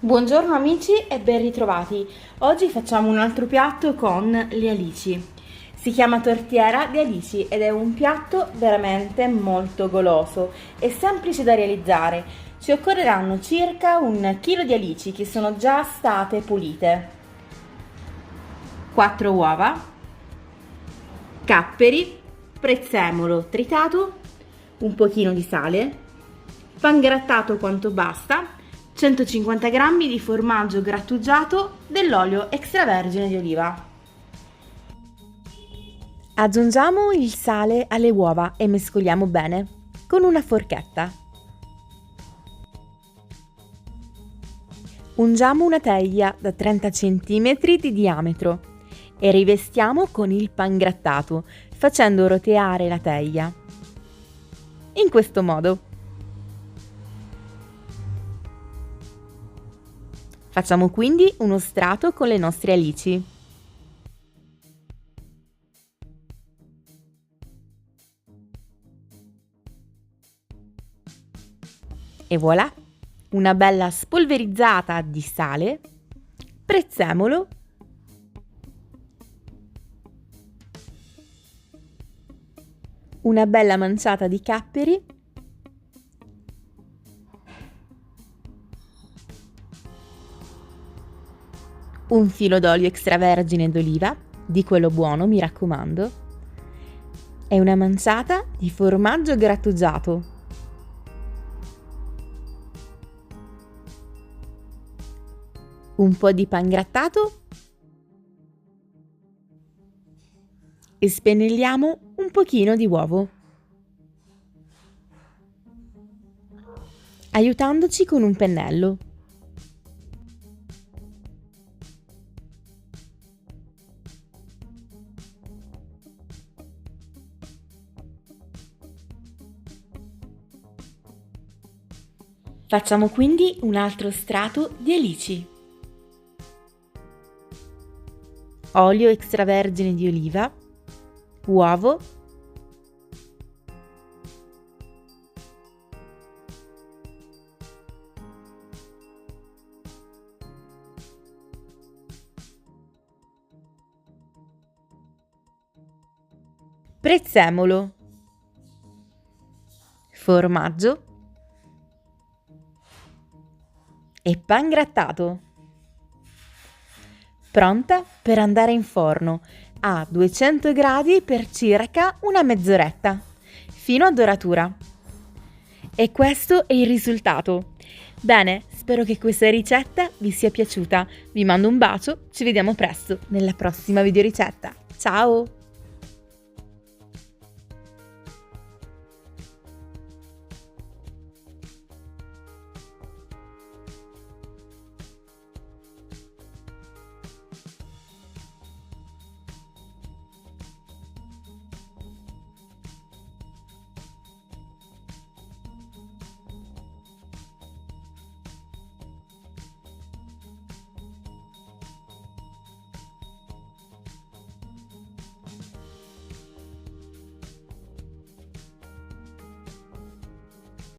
Buongiorno amici e ben ritrovati. Oggi facciamo un altro piatto con le alici. Si chiama tortiera di alici ed è un piatto veramente molto goloso e semplice da realizzare. Ci occorreranno circa 1 chilo di alici che sono già state pulite, 4 uova, capperi, prezzemolo tritato, un pochino di sale, pangrattato quanto basta, 150 g di formaggio grattugiato, dell'olio extravergine di oliva. Aggiungiamo il sale alle uova e mescoliamo bene con una forchetta. Ungiamo una teglia da 30 cm di diametro e rivestiamo con il pangrattato facendo roteare la teglia. In questo modo. Facciamo quindi uno strato con le nostre alici. E voilà! Una bella spolverizzata di sale, prezzemolo, una bella manciata di capperi, un filo d'olio extravergine d'oliva, di quello buono mi raccomando, e una manciata di formaggio grattugiato. Un po' di pangrattato e spennelliamo un pochino di uovo, aiutandoci con un pennello. Facciamo quindi un altro strato di alici. Olio extravergine di oliva, uovo, prezzemolo, formaggio e pangrattato. Pronta per andare in forno a 200 gradi per circa una mezz'oretta, fino a doratura. E questo è il risultato. Bene, spero che questa ricetta vi sia piaciuta. Vi mando un bacio, ci vediamo presto nella prossima videoricetta. Ciao!